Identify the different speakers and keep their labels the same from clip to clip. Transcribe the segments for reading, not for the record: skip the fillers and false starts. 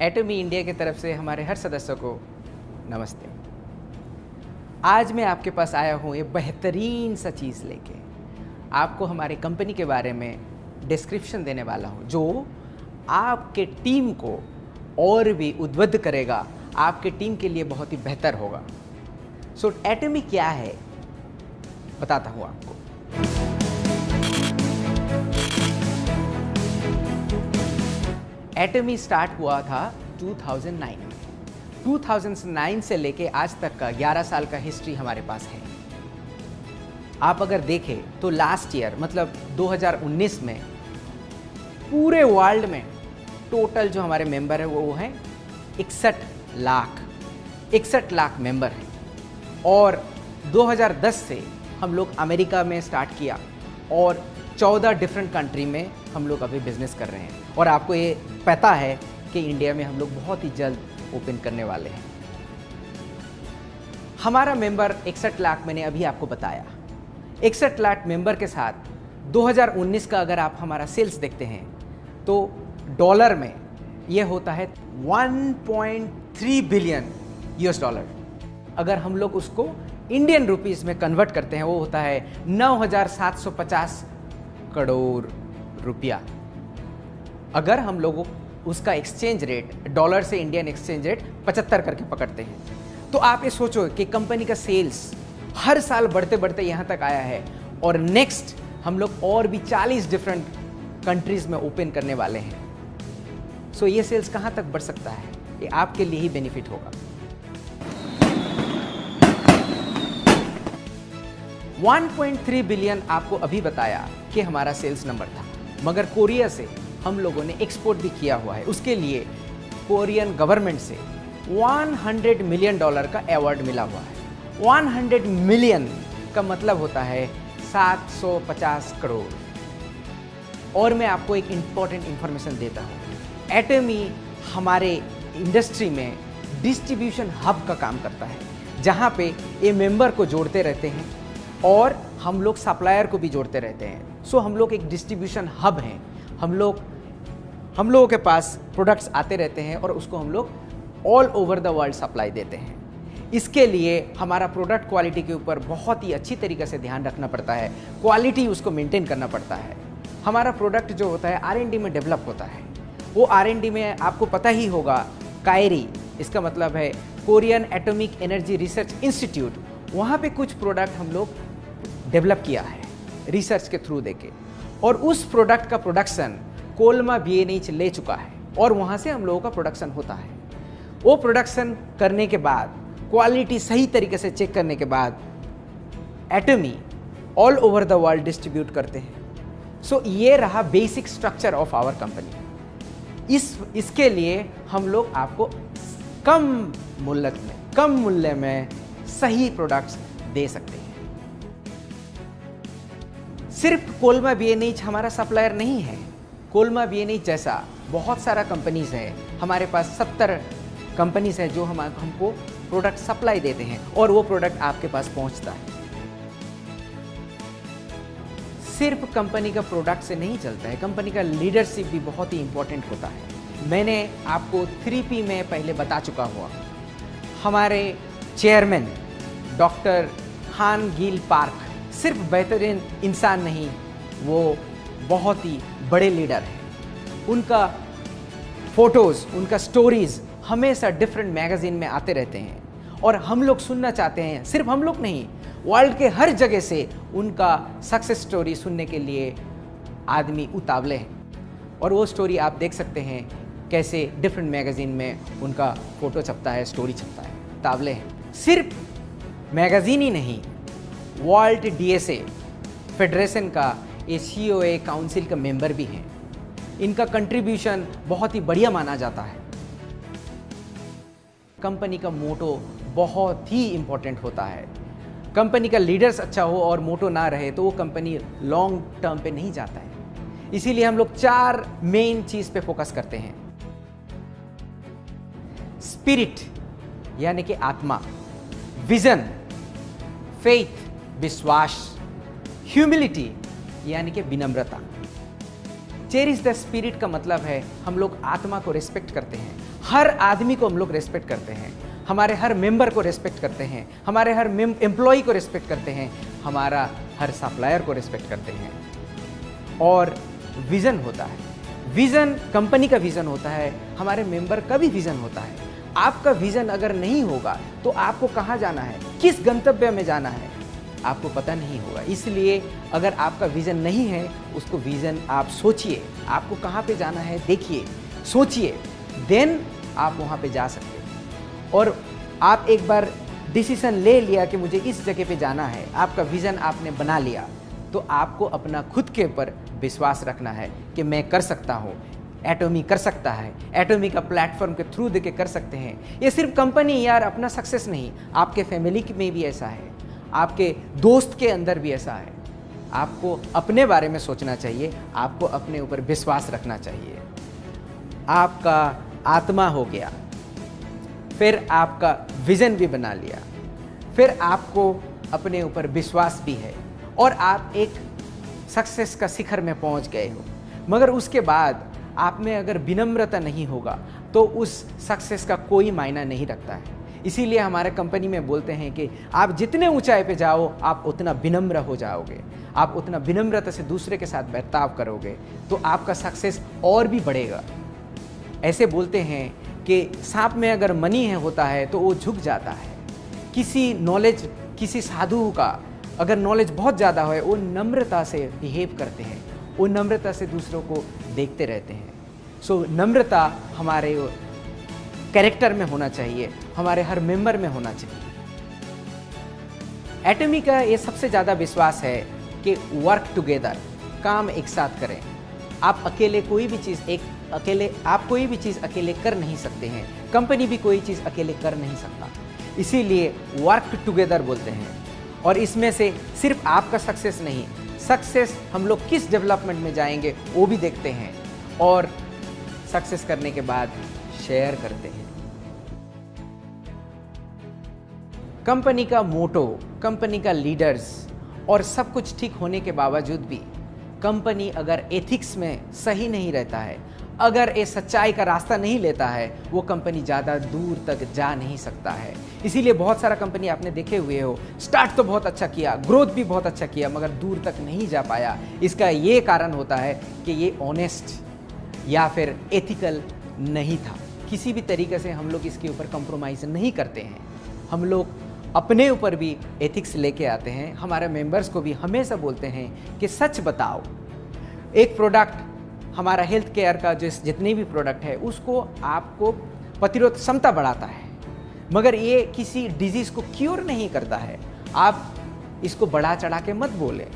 Speaker 1: एटमी India की तरफ से हमारे हर सदस्यों को नमस्ते। आज मैं आपके पास आया हूँ ये बेहतरीन सा चीज़ लेके, आपको हमारी कंपनी के बारे में डिस्क्रिप्शन देने वाला हूँ जो आपके टीम को और भी उद्बुद्ध करेगा, आपके टीम के लिए बहुत ही बेहतर होगा। सो एटमी क्या है बताता हूँ आपको। एटमी स्टार्ट हुआ था 2009 में। 2009 से लेके आज तक का 11 साल का हिस्ट्री हमारे पास है। आप अगर देखें तो लास्ट ईयर मतलब 2019 में पूरे वर्ल्ड में टोटल जो हमारे मेंबर है वो है 61 लाख मेंबर हैं। और 2010 से हम लोग अमेरिका में स्टार्ट किया और 14 डिफरेंट कंट्री में हम लोग अभी बिजनेस कर रहे हैं। और आपको ये पता है कि इंडिया में हम लोग बहुत ही जल्द ओपन करने वाले हैं। हमारा मेंबर 61 लाख मैंने अभी आपको बताया। 61 लाख मेंबर के साथ 2019 का अगर आप हमारा सेल्स देखते हैं तो डॉलर में ये होता है 1.3 बिलियन यूएस डॉलर। अगर हम लोग उसको इंडियन रुपीस में कन्वर्ट करते हैं वो होता है 9,750 करोड़ रुपया। अगर हम लोग उसका एक्सचेंज रेट डॉलर से इंडियन एक्सचेंज रेट 75 करके पकड़ते हैं तो आप ये सोचो कि कंपनी का सेल्स हर साल बढ़ते बढ़ते यहाँ तक आया है। और नेक्स्ट हम लोग और भी 40 डिफरेंट कंट्रीज में ओपन करने वाले हैं। सो ये सेल्स कहाँ तक बढ़ सकता है, ये आपके लिए ही बेनिफिट होगा। 1.3 बिलियन आपको अभी बताया कि हमारा सेल्स नंबर था, मगर कोरिया से हम लोगों ने एक्सपोर्ट भी किया हुआ है। उसके लिए कोरियन गवर्नमेंट से $100 मिलियन का अवार्ड मिला हुआ है। 100 मिलियन का मतलब होता है 750 करोड़। और मैं आपको एक इम्पॉर्टेंट इंफॉर्मेशन देता हूँ। एटमी हमारे इंडस्ट्री में डिस्ट्रीब्यूशन हब का काम करता है, जहाँ पे ये मेंबर को जोड़ते रहते हैं और हम लोग सप्लायर को भी जोड़ते रहते हैं। सो हम लोग एक डिस्ट्रीब्यूशन हब हैं। हम लोगों के पास प्रोडक्ट्स आते रहते हैं और उसको हम लोग all over the world supply देते हैं। इसके लिए हमारा प्रोडक्ट क्वालिटी के ऊपर बहुत ही अच्छी तरीके से ध्यान रखना पड़ता है, क्वालिटी उसको मेंटेन करना पड़ता है। हमारा प्रोडक्ट जो होता है R&D में डेवलप होता है। वो R&D में आपको पता ही होगा, कायरी इसका मतलब है Korean atomic energy research institute, वहाँ पे कुछ प्रोडक्ट हम लोग डेवलप किया है रिसर्च के थ्रू देके। और उस प्रोडक्ट का प्रोडक्शन कोलमा BNH ले चुका है और वहाँ से हम लोगों का प्रोडक्शन होता है। वो प्रोडक्शन करने के बाद क्वालिटी सही तरीके से चेक करने के बाद एटमी all over the world distribute करते हैं। सो ये रहा basic structure of our company. इसके लिए हम लोग आपको कम मूल्य में सही प्रोडक्ट्स दे सकते हैं। सिर्फ कोलमा BNH हमारा सप्लायर नहीं है। कोलमा BNH जैसा बहुत सारा कंपनीज है। हमारे पास 70 कंपनीज है जो हमको प्रोडक्ट सप्लाई देते हैं और वो प्रोडक्ट आपके पास पहुंचता है। सिर्फ कंपनी का प्रोडक्ट से नहीं चलता है, कंपनी का लीडरशिप भी बहुत ही इंपॉर्टेंट होता है। मैंने आपको 3P में पहले बता चुका हुआ। हमारे चेयरमैन डॉक्टर हान गिल पार्क सिर्फ बेहतरीन इंसान नहीं, वो बहुत ही बड़े लीडर हैं। उनका फोटोज़, उनका स्टोरीज़ हमेशा डिफरेंट मैगज़ीन में आते रहते हैं और हम लोग सुनना चाहते हैं। सिर्फ हम लोग नहीं, वर्ल्ड के हर जगह से उनका सक्सेस स्टोरी सुनने के लिए आदमी उतावले हैं। और वो स्टोरी आप देख सकते हैं कैसे डिफरेंट मैगज़ीन में उनका फ़ोटो छपता है, स्टोरी छपता है, उतावले हैं। सिर्फ मैगज़ीन ही नहीं, वर्ल्ड DSA फेडरेशन का COA काउंसिल का मेंबर भी हैं। इनका कंट्रीब्यूशन बहुत ही बढ़िया माना जाता है। कंपनी का मोटो बहुत ही इम्पोर्टेंट होता है। कंपनी का लीडर्स अच्छा हो और मोटो ना रहे तो वो कंपनी लॉन्ग टर्म पे नहीं जाता है। इसीलिए हम लोग 4 मेन चीज़ पे फोकस करते हैं। स्पिरिट यानी कि आत्मा, विजन, फेथ विश्वास, ह्यूमिलिटी यानी कि विनम्रता। चेरिश द स्पिरिट का मतलब है हम लोग आत्मा को रिस्पेक्ट करते हैं, हर आदमी को हम लोग रिस्पेक्ट करते हैं, हमारे हर मेंबर को रिस्पेक्ट करते हैं, हमारे हर एम्प्लॉय को रिस्पेक्ट करते हैं, हमारा हर सप्लायर को रिस्पेक्ट करते हैं। और विज़न होता है, विज़न कंपनी का विज़न होता है, हमारे मेंबर का भी विज़न होता है। आपका विज़न अगर नहीं होगा तो आपको कहाँ जाना है, किस गंतव्य में जाना है, आपको पता नहीं होगा। इसलिए अगर आपका विज़न नहीं है, उसको विज़न आप सोचिए, आपको कहाँ पे जाना है देखिए, सोचिए, देन आप वहाँ पे जा सकते हैं। और आप एक बार डिसीजन ले लिया कि मुझे इस जगह पे जाना है, आपका विज़न आपने बना लिया, तो आपको अपना खुद के ऊपर विश्वास रखना है कि मैं कर सकता हूँ। एटॉमी कर सकता है, एटॉमी का प्लेटफॉर्म के थ्रू देके कर सकते हैं। ये सिर्फ कंपनी यार अपना सक्सेस नहीं, आपके फैमिली में भी ऐसा है, आपके दोस्त के अंदर भी ऐसा है। आपको अपने बारे में सोचना चाहिए, आपको अपने ऊपर विश्वास रखना चाहिए। आपका आत्मा हो गया, फिर आपका विज़न भी बना लिया, फिर आपको अपने ऊपर विश्वास भी है और आप एक सक्सेस का शिखर में पहुंच गए हो। मगर उसके बाद आप में अगर विनम्रता नहीं होगा तो उस सक्सेस का कोई मायना नहीं रखता है। इसीलिए हमारे कंपनी में बोलते हैं कि आप जितने ऊंचाई पे जाओ आप उतना विनम्र हो जाओगे, आप उतना विनम्रता से दूसरे के साथ बर्ताव करोगे तो आपका सक्सेस और भी बढ़ेगा। ऐसे बोलते हैं कि सांप में अगर मनी होता है तो वो झुक जाता है। किसी साधु का अगर नॉलेज बहुत ज़्यादा है, वो नम्रता से बिहेव करते हैं, वो नम्रता से दूसरों को देखते रहते हैं। सो नम्रता हमारे कैरेक्टर में होना चाहिए, हमारे हर मेंबर में होना चाहिए। एटॉमी का ये सबसे ज़्यादा विश्वास है कि वर्क टुगेदर, काम एक साथ करें। आप कोई भी चीज़ अकेले कर नहीं सकते हैं, कंपनी भी कोई चीज़ अकेले कर नहीं सकता। इसीलिए वर्क टुगेदर बोलते हैं। और इसमें से सिर्फ आपका सक्सेस नहीं, सक्सेस हम लोग किस डेवलपमेंट में जाएंगे वो भी देखते हैं और सक्सेस करने के बाद शेयर करते हैं। कंपनी का मोटो, कंपनी का लीडर्स और सब कुछ ठीक होने के बावजूद भी कंपनी अगर एथिक्स में सही नहीं रहता है, अगर ये सच्चाई का रास्ता नहीं लेता है, वो कंपनी ज़्यादा दूर तक जा नहीं सकता है। इसीलिए बहुत सारा कंपनी आपने देखे हुए हो, स्टार्ट तो बहुत अच्छा किया, ग्रोथ भी बहुत अच्छा किया, मगर दूर तक नहीं जा पाया। इसका ये कारण होता है कि ये ऑनेस्ट या फिर एथिकल नहीं था। किसी भी तरीके से हम लोग इसके ऊपर कंप्रोमाइज़ नहीं करते हैं। हम लोग अपने ऊपर भी एथिक्स लेके आते हैं। हमारे मेंबर्स को भी हमेशा बोलते हैं कि सच बताओ। एक प्रोडक्ट, हमारा हेल्थ केयर का जितने भी प्रोडक्ट है उसको आपको प्रतिरोध क्षमता बढ़ाता है, मगर ये किसी डिजीज़ को क्योर नहीं करता है। आप इसको बढ़ा चढ़ा के मत बोले।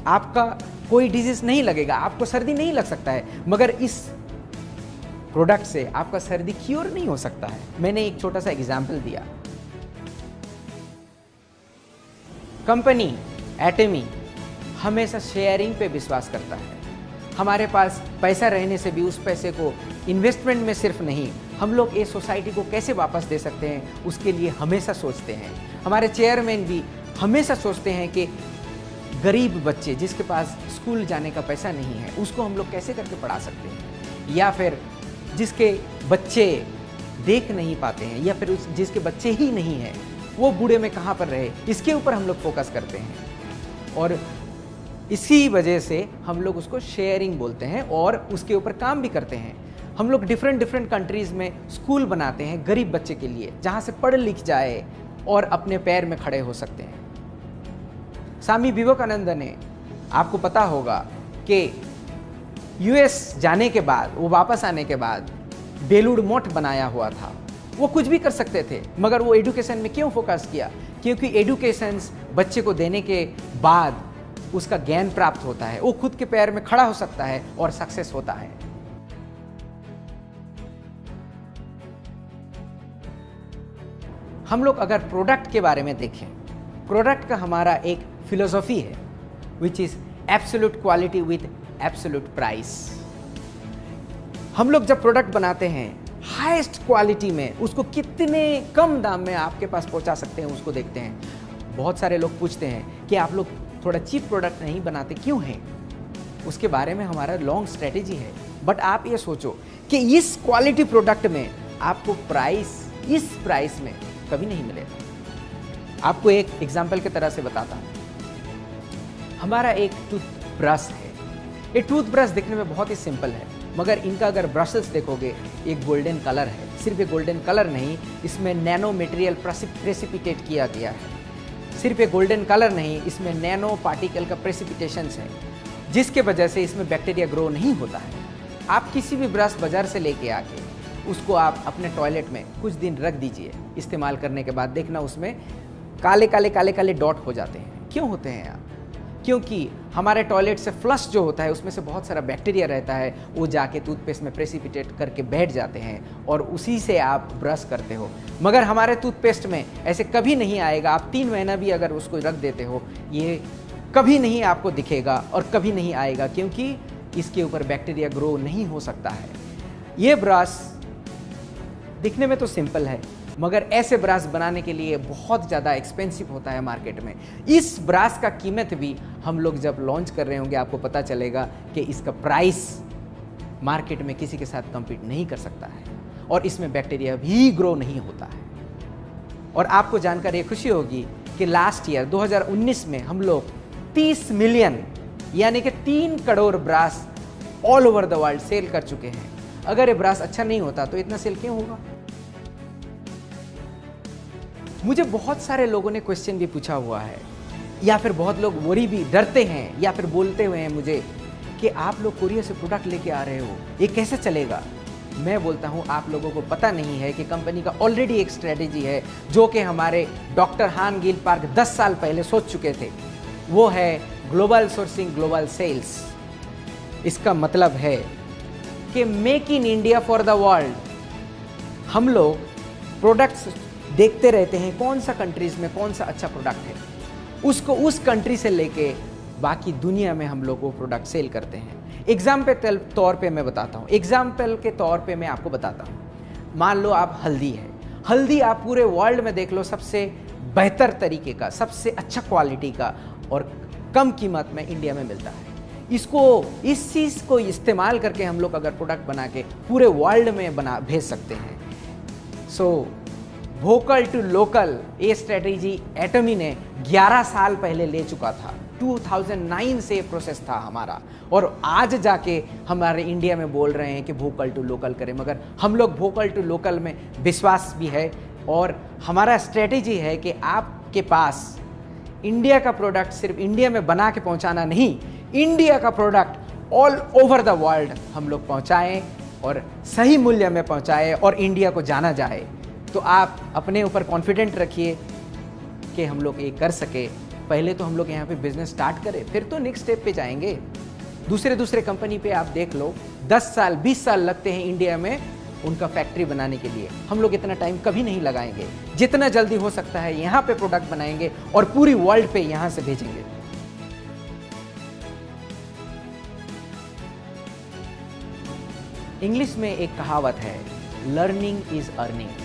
Speaker 1: आपका कोई डिजीज़ नहीं लगेगा, आपको सर्दी नहीं लग सकता है, मगर इस प्रोडक्ट से आपका सर्दी क्योर नहीं हो सकता है। मैंने एक छोटा सा एग्जाम्पल दिया। कंपनी एटॉमी हमेशा शेयरिंग पे विश्वास करता है। हमारे पास पैसा रहने से भी उस पैसे को इन्वेस्टमेंट में सिर्फ नहीं, हम लोग ये सोसाइटी को कैसे वापस दे सकते हैं उसके लिए हमेशा सोचते हैं। हमारे चेयरमैन भी हमेशा सोचते हैं कि गरीब बच्चे जिसके पास स्कूल जाने का पैसा नहीं है उसको हम लोग कैसे करके पढ़ा सकते हैं, या फिर जिसके बच्चे देख नहीं पाते हैं, या फिर जिसके बच्चे ही नहीं हैं वो बूढ़े में कहाँ पर रहे, इसके ऊपर हम लोग फोकस करते हैं। और इसी वजह से हम लोग उसको शेयरिंग बोलते हैं और उसके ऊपर काम भी करते हैं। हम लोग डिफरेंट कंट्रीज़ में स्कूल बनाते हैं गरीब बच्चे के लिए, जहाँ से पढ़ लिख जाए और अपने पैर में खड़े हो सकते हैं। स्वामी विवेकानंद ने, आपको पता होगा कि यूएस जाने के बाद, वो वापस आने के बाद बेलूर मठ बनाया हुआ था। वो कुछ भी कर सकते थे, मगर वो एजुकेशन में क्यों फोकस किया? क्योंकि एजुकेशन बच्चे को देने के बाद उसका ज्ञान प्राप्त होता है, वो खुद के पैर में खड़ा हो सकता है और सक्सेस होता है। हम लोग अगर प्रोडक्ट के बारे में देखें, प्रोडक्ट का हमारा एक फिलोसॉफी है which is absolute quality with absolute price. हम लोग जब प्रोडक्ट बनाते हैं हाईएस्ट क्वालिटी में उसको कितने कम दाम में आपके पास पहुंचा सकते हैं उसको देखते हैं। बहुत सारे लोग पूछते हैं कि आप लोग थोड़ा चीप प्रोडक्ट नहीं बनाते क्यों हैं, उसके बारे में हमारा लॉन्ग स्ट्रेटेजी है। बट आप ये सोचो कि इस क्वालिटी प्रोडक्ट में आपको प्राइस इस प्राइस में कभी नहीं मिलेगा। आपको एक एग्जांपल की तरह से बताता हूँ। हमारा एक टूथब्रश है। ये टूथब्रश दिखने में बहुत ही सिंपल है, मगर इनका अगर ब्रशेस देखोगे एक गोल्डन कलर है। सिर्फ एक गोल्डन कलर नहीं, इसमें नैनो मटेरियल प्रेसिपिटेट किया गया है। सिर्फ एक गोल्डन कलर नहीं, इसमें नैनो पार्टिकल का प्रेसिपिटेशंस है, जिसके वजह से इसमें बैक्टीरिया ग्रो नहीं होता है। आप किसी भी ब्रश बाजार से लेके आके उसको आप अपने टॉयलेट में कुछ दिन रख दीजिए। इस्तेमाल करने के बाद देखना उसमें काले काले काले काले डॉट हो जाते हैं। क्यों होते हैं आप? क्योंकि हमारे टॉयलेट से फ्लश जो होता है उसमें से बहुत सारा बैक्टीरिया रहता है, वो जाके टूथपेस्ट में प्रेसिपिटेट करके बैठ जाते हैं और उसी से आप ब्रश करते हो। मगर हमारे टूथपेस्ट में ऐसे कभी नहीं आएगा। आप 3 महीना भी अगर उसको रख देते हो, ये कभी नहीं आपको दिखेगा और कभी नहीं आएगा, क्योंकि इसके ऊपर बैक्टीरिया ग्रो नहीं हो सकता है। ये ब्रश दिखने में तो सिंपल है, मगर ऐसे ब्रश बनाने के लिए बहुत ज़्यादा एक्सपेंसिव होता है मार्केट में। इस ब्रश का कीमत भी हम लोग जब लॉन्च कर रहे होंगे आपको पता चलेगा कि इसका प्राइस मार्केट में किसी के साथ कम्पीट नहीं कर सकता है और इसमें बैक्टीरिया भी ग्रो नहीं होता है। और आपको जानकर ये खुशी होगी कि लास्ट ईयर 2019 में हम लोग 30 मिलियन यानी कि 3 crore brush all over the world sell कर चुके हैं। अगर ये ब्रश अच्छा नहीं होता तो इतना सेल क्यों होगा? मुझे बहुत सारे लोगों ने क्वेश्चन भी पूछा हुआ है, या फिर बहुत लोग वरी भी डरते हैं या फिर बोलते हुए हैं मुझे कि आप लोग कोरिया से प्रोडक्ट लेके आ रहे हो, ये कैसे चलेगा? मैं बोलता हूं आप लोगों को पता नहीं है कि कंपनी का ऑलरेडी एक स्ट्रेटेजी है जो कि हमारे डॉक्टर हान गिल पार्क 10 साल पहले सोच चुके थे। वो है ग्लोबल सोर्सिंग ग्लोबल सेल्स। इसका मतलब है कि make in India for the world. हम लोग प्रोडक्ट्स देखते रहते हैं कौन सा कंट्रीज में कौन सा अच्छा प्रोडक्ट है, उसको उस कंट्री से लेके बाकी दुनिया में हम लोग वो प्रोडक्ट सेल करते हैं। एग्जाम्पल के तौर पे मैं बताता हूँ, एग्जाम्पल के तौर पे मैं आपको बताता हूँ। मान लो आप हल्दी है, हल्दी आप पूरे वर्ल्ड में देख लो सबसे बेहतर तरीके का, सबसे अच्छा क्वालिटी का और कम कीमत में इंडिया में मिलता है। इस चीज़ को इस्तेमाल करके हम लोग अगर प्रोडक्ट बना के पूरे वर्ल्ड में भेज सकते हैं। सो वोकल टू लोकल ये स्ट्रेटेजी एटमी ने 11 साल पहले ले चुका था। 2009 से प्रोसेस था हमारा, और आज जाके हमारे इंडिया में बोल रहे हैं कि वोकल टू लोकल करें। मगर हम लोग वोकल टू लोकल में विश्वास भी है और हमारा स्ट्रेटेजी है कि आपके पास इंडिया का प्रोडक्ट सिर्फ इंडिया में बना के पहुंचाना नहीं, इंडिया का product all over the world हम लोग पहुंचाएं और सही मूल्य में पहुंचाएं और इंडिया को जाना जाए। तो आप अपने ऊपर कॉन्फिडेंट रखिए कि हम लोग ये कर सके। पहले तो हम लोग यहाँ पे बिजनेस स्टार्ट करें, फिर तो नेक्स्ट स्टेप पे जाएंगे। दूसरे कंपनी पे आप देख लो 10 साल 20 साल लगते हैं इंडिया में उनका फैक्ट्री बनाने के लिए। हम लोग इतना टाइम कभी नहीं लगाएंगे। जितना जल्दी हो सकता है यहाँ पे प्रोडक्ट बनाएंगे और पूरी वर्ल्ड पे यहाँ से भेजेंगे। इंग्लिश में एक कहावत है, लर्निंग इज अर्निंग।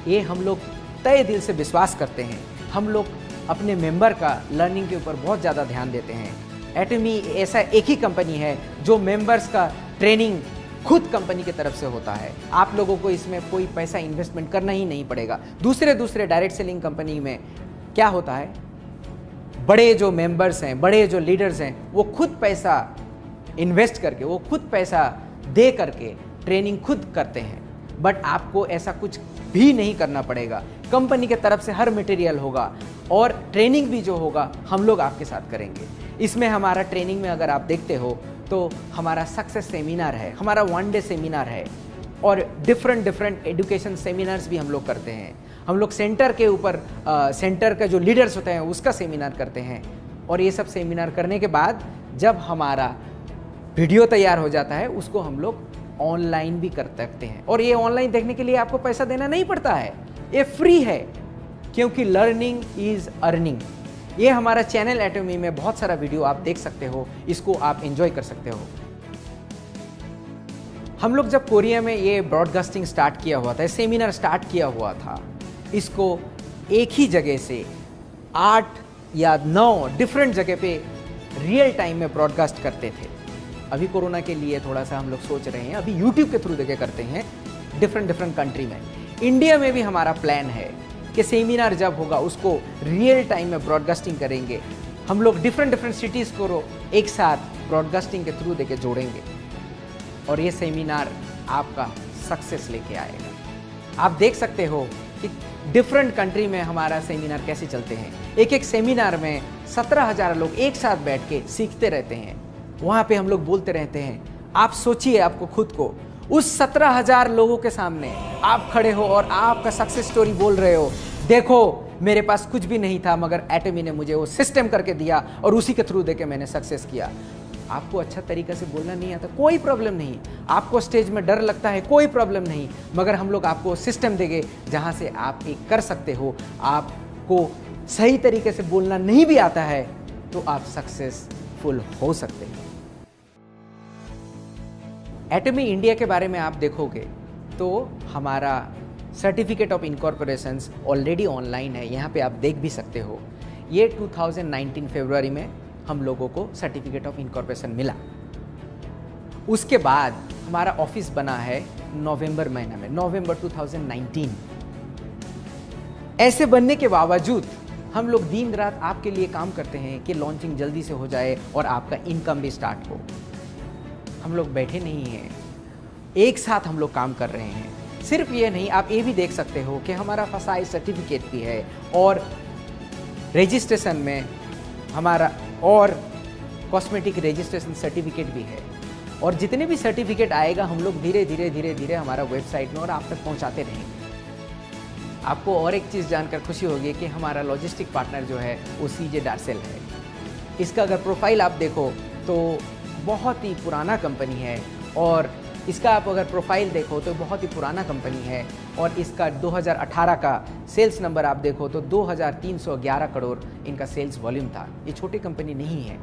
Speaker 1: ये हम लोग तय दिल से विश्वास करते हैं। हम लोग अपने मेंबर का लर्निंग के ऊपर बहुत ज़्यादा ध्यान देते हैं। एटमी ऐसा एक ही कंपनी है जो मेंबर्स का ट्रेनिंग खुद कंपनी की तरफ से होता है। आप लोगों को इसमें कोई पैसा इन्वेस्टमेंट करना ही नहीं पड़ेगा। दूसरे डायरेक्ट सेलिंग कंपनी में क्या होता है, बड़े जो मेंबर्स हैं, बड़े जो लीडर्स हैं, वो खुद पैसा इन्वेस्ट करके, वो खुद पैसा दे करके ट्रेनिंग खुद करते हैं। बट आपको ऐसा कुछ भी नहीं करना पड़ेगा। कंपनी के तरफ से हर मटेरियल होगा और ट्रेनिंग भी जो होगा हम लोग आपके साथ करेंगे। इसमें हमारा ट्रेनिंग में अगर आप देखते हो तो हमारा सक्सेस सेमिनार है, हमारा 1 डे सेमिनार है और डिफरेंट एजुकेशन सेमिनार्स भी हम लोग करते हैं। हम लोग सेंटर के ऊपर सेंटर का जो लीडर्स होते हैं उसका सेमिनार करते हैं। और ये सब सेमिनार करने के बाद जब हमारा वीडियो तैयार हो जाता है उसको हम लोग ऑनलाइन भी कर सकते हैं। और ये ऑनलाइन देखने के लिए आपको पैसा देना नहीं पड़ता है, ये फ्री है, क्योंकि लर्निंग इज अर्निंग। ये हमारा चैनल एटमी में बहुत सारा वीडियो आप देख सकते हो, इसको आप एंजॉय कर सकते हो। हम लोग जब कोरिया में ये ब्रॉडकास्टिंग स्टार्ट किया हुआ था, सेमिनार स्टार्ट किया हुआ था, इसको एक ही जगह से 8 या 9 डिफरेंट जगह पे रियल टाइम में ब्रॉडकास्ट करते थे। अभी कोरोना के लिए थोड़ा सा हम लोग सोच रहे हैं, अभी यूट्यूब के थ्रू देखे करते हैं डिफरेंट कंट्री में। इंडिया में भी हमारा प्लान है कि सेमिनार जब होगा उसको रियल टाइम में ब्रॉडकास्टिंग करेंगे। हम लोग डिफरेंट सिटीज़ को एक साथ ब्रॉडकास्टिंग के थ्रू देके जोड़ेंगे और ये सेमिनार आपका सक्सेस लेके आएगा। आप देख सकते हो कि डिफरेंट कंट्री में हमारा सेमिनार कैसे चलते हैं। एक सेमिनार में 17,000 लोग एक साथ बैठ के सीखते रहते हैं। वहाँ पे हम लोग बोलते रहते हैं। आप सोचिए आपको खुद को उस 17,000 लोगों के सामने आप खड़े हो और आपका सक्सेस स्टोरी बोल रहे हो। देखो मेरे पास कुछ भी नहीं था मगर एटमी ने मुझे वो सिस्टम करके दिया और उसी के थ्रू देके मैंने सक्सेस किया। आपको अच्छा तरीका से बोलना नहीं आता, कोई प्रॉब्लम नहीं। आपको स्टेज में डर लगता है, कोई प्रॉब्लम नहीं, मगर हम लोग आपको सिस्टम देंगे जहाँ से आप एक कर सकते हो। आपको सही तरीके से बोलना नहीं भी आता है तो आप सक्सेसफुल हो सकते हैं। एटमी इंडिया के बारे में आप देखोगे तो हमारा सर्टिफिकेट ऑफ इनकॉर्पोरेशंस ऑलरेडी ऑनलाइन है, यहाँ पे आप देख भी सकते हो। ये 2019 फरवरी में हम लोगों को सर्टिफिकेट ऑफ इनकॉर्पोरेशन मिला। उसके बाद हमारा ऑफिस बना है नवंबर महीना में, नवंबर 2019। ऐसे बनने के बावजूद हम लोग दिन रात आपके लिए काम करते हैं कि लॉन्चिंग जल्दी से हो जाए और आपका इनकम भी स्टार्ट हो। हम लोग बैठे नहीं हैं, एक साथ हम लोग काम कर रहे हैं। सिर्फ ये नहीं, आप ये भी देख सकते हो कि हमारा फसाई सर्टिफिकेट भी है और रजिस्ट्रेशन में हमारा और कॉस्मेटिक रजिस्ट्रेशन सर्टिफिकेट भी है। और जितने भी सर्टिफिकेट आएगा हम लोग धीरे धीरे हमारा वेबसाइट में और आप तक पहुंचाते रहेंगे। आपको और एक चीज़ जानकर खुशी होगी कि हमारा लॉजिस्टिक पार्टनर जो है वो CJ डार्सेल है। इसका अगर प्रोफाइल आप देखो तो बहुत ही पुराना कंपनी है और इसका आप अगर प्रोफाइल देखो तो बहुत ही पुराना कंपनी है और इसका 2018 का सेल्स नंबर आप देखो तो 2311 करोड़ इनका सेल्स वॉल्यूम था। ये छोटी कंपनी नहीं है।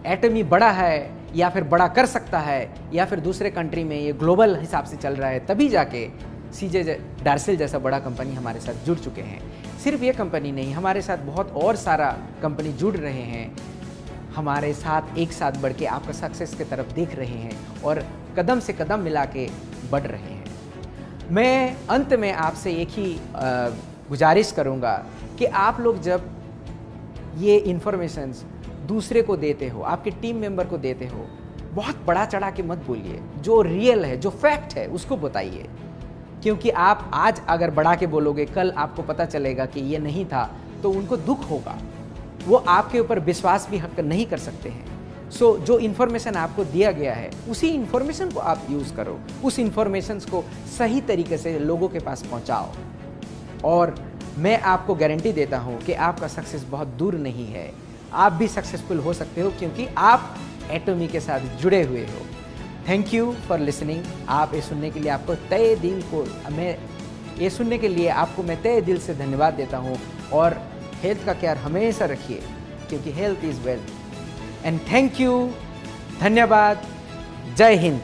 Speaker 1: एटमी बड़ा है या फिर बड़ा कर सकता है या फिर दूसरे कंट्री में ये ग्लोबल हिसाब से चल रहा है, तभी जाके CJ डार्सेल जैसा बड़ा कंपनी हमारे साथ जुड़ चुके हैं। सिर्फ ये कंपनी नहीं, हमारे साथ बहुत और सारा कंपनी जुड़ रहे हैं, हमारे साथ एक साथ बढ़ के आपका सक्सेस की तरफ देख रहे हैं और कदम से कदम मिला के बढ़ रहे हैं। मैं अंत में आपसे एक ही गुजारिश करूंगा कि आप लोग जब ये इन्फॉर्मेशंस दूसरे को देते हो, आपके टीम मेंबर को देते हो, बहुत बड़ा चढ़ा के मत बोलिए। जो रियल है, जो फैक्ट है उसको बताइए, क्योंकि आप आज अगर बढ़ा के बोलोगे, कल आपको पता चलेगा कि ये नहीं था तो उनको दुख होगा, वो आपके ऊपर विश्वास भी हक नहीं कर सकते हैं। सो जो इन्फॉर्मेशन आपको दिया गया है उसी इन्फॉर्मेशन को आप यूज़ करो, उस इन्फॉर्मेशन को सही तरीके से लोगों के पास पहुंचाओ और मैं आपको गारंटी देता हूं कि आपका सक्सेस बहुत दूर नहीं है। आप भी सक्सेसफुल हो सकते हो क्योंकि आप एटमी के साथ जुड़े हुए हो। Thank you for listening. आप ये सुनने के लिए आपको तय दिल को मैं तय दिल से धन्यवाद देता हूँ और हेल्थ का ख्याल हमेशा रखिए क्योंकि health is wealth. And thank you, धन्यवाद, जय हिंद।